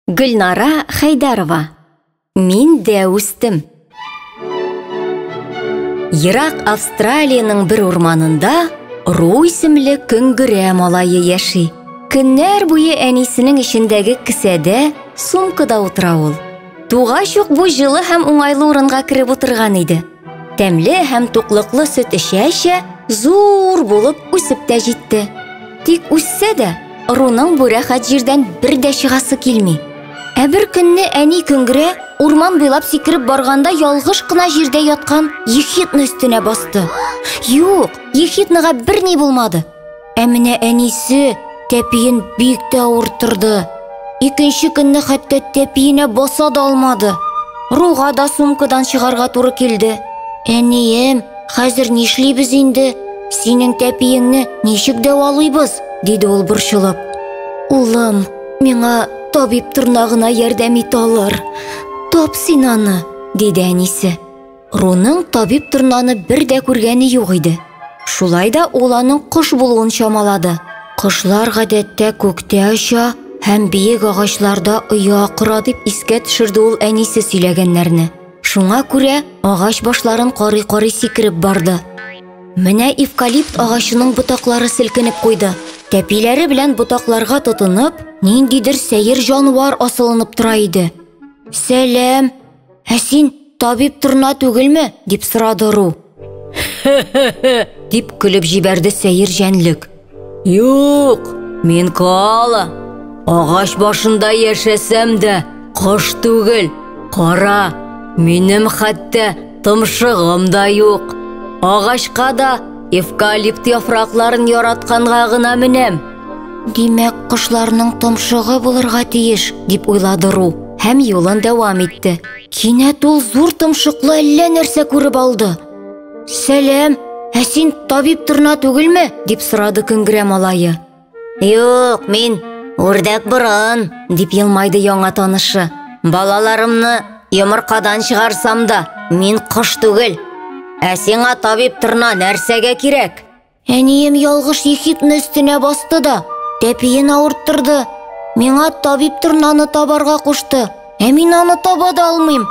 Гүлнара Хайдарова. Мин дә үстем. Ерак Австралияның бір урманында Ру исемле көңгөрә малайы яши. Көннәр буе әнисенең ишендәге кесәдә, сумкада утыра ул. Тугач ук бу җылы һәм уңайлы урынга кереп утырган иде. Тәмле һәм туклыклы сөт эчә-эчә зур булып үсеп тә җитте. Тик үссә дә, Руның бу рәхәт җирдән бер дә чыгасы килми. Ә бер көнне әни көңгөрә урман буйлап сикереп барганда ялгыш кына җирдә яткан Ехидны өстенә басты. Юк, Ехидныга берни булмады. Ә менә әнисе тәпиен бик тә авырттырды. Икенче көнне хәтта тәпиенә баса да алмады. Руга да сумкадан чыгарга туры килде. Әнием, хәзер нишлибез инде? Синең тәпиеңне ничек дәвалыйбыз? Диде ул борчылып. Улым, миңа табиб тырнагына ярдәм ит алыр. Тап син аны, диде әнисе. Руның табиб тырнаны бер дә күргәне юк иде. Шулай да ул аның кош булуын чамалады. Кошлар гадәттә күктә оча һәм биек агачларда оя кыра дип искә төшерде ул әнисе сөйләгәннәрне. Шуңа күрә агач башларын карый-карый сикереп барды. Менә эвкалипт агачының ботаклары селкенеп куйды. Тәпиләре белән ботакларга тотынып, ниндидер сәер җанвар асылынып тора иде. Сәлам, ә син табиб тырна түгелме? Дип сорады Ру. Дип көлеп җибәрде сәер җәнлек. Юк, мин коала. Агач башында яшәсәм дә, кош түгел. Кара, минем хәтта тымшыгым да юк. Агачка да эвкалипт яфракларын яратканга гына менәм. Димәк, кошларның тымшыгы булырга тиеш, дип уйлады Ру һәм юлын дәвам итте. Кинәт ул зур тымшыклы әллә нәрсә күреп алды. Сәлам, ә син табиб тырна түгелме? Дип сорады көңгөрә малайы. Юк, мин үрдәк борын, дип елмайды яңа танышы. Балаларымны йомыркадан чыгарсам да, мин кош түгел. Ә сиңа табиб тырна нәрсәгә кирәк? Әнием ялгыш Ехидны өстенә басты да, тәпиен авырттырды. Миңа табиб тырнаны табарга кушты. Ә мин аны таба да алмыйм.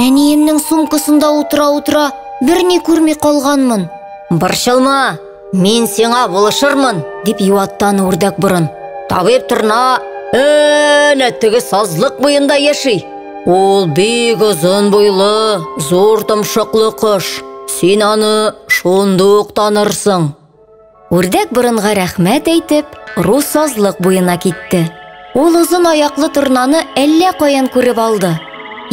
Әниемнең сумкасында утыра-утыра берни күрми калганмын. Борчылма, мин сиңа булышырмын, дип юаттаны үрдәк борын. Табиб тырна әнә теге сазлык буенда яши. Ул бик озын буйлы, зур тымшыклы кош. Син аны шунда ук танырсың. Үрдәк борынга рәхмәт әйтеп, Ру сазлык буена китте. Ул озын аяклы тырнаны әллә каян күреп алды.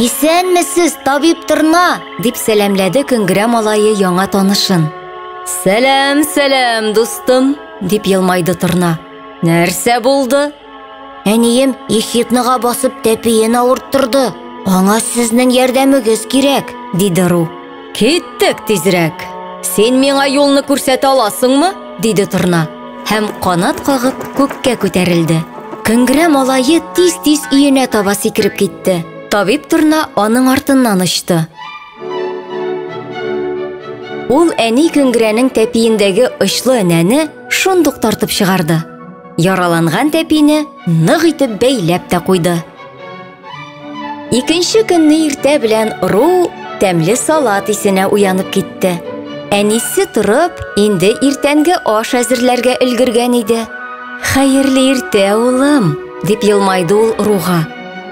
Исәнмесез, табиб тырна, дип сәламләде көңгөрә малайы яңа танышын. Сәлам, сәлам, дустым, дип елмайды тырна. Нәрсә булды? Әнием Ехидныга басып тәпиен авырттырды. Аңа сезнең ярдәмегез кирәк, диде Ру. Киттек тизрәк. Син миңа юлны күрсәтә аласыңмы? Диде тырна. Һәм канат кагып күккә күтәрелде. Көңгөрә малайы тиз-тиз өенә таба сикереп китте. Табиб тырна аның артыннан очты. Ул әни көңгөрәнең тәпиендәге очлы энәне шундук тартып чыгарды. Яраланган тәпине нык итеп бәйләп тә куйды. Икенче көнне иртә белән Ру тәмле салат исенә уянып китте. Әнисе торып, инде иртәнге аш әзерләргә өлгергән иде. Хәерле иртә, улым, дип елмайды ул Руга.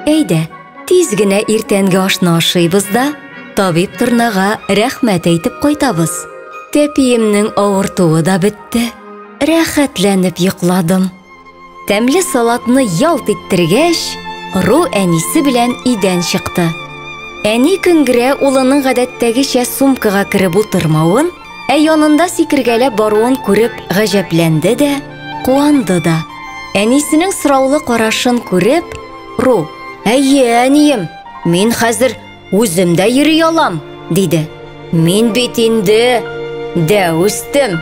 Әйдә, тиз генә иртәнге ашны ашыйбыз да, табиб тырнага рәхмәт әйтеп кайтабыз. Тәпиемнең авыртуы да бетте. Рәхәтләнеп йокладым. Тәмле салатны ялт иттергәч, Ру әнисе белән өйдән чыкты. Әни көңгөрә улының гадәттәгечә сумкага кереп утырмавын, ә янында сикергәләп баруын күреп гаҗәпләнде дә, куанды да. Әнисенең сораулы карашын күреп, Ру: "Әйе, әнием, мин хәзер үзем дә йөри алам", диде. "Мин бит инде дә үстем",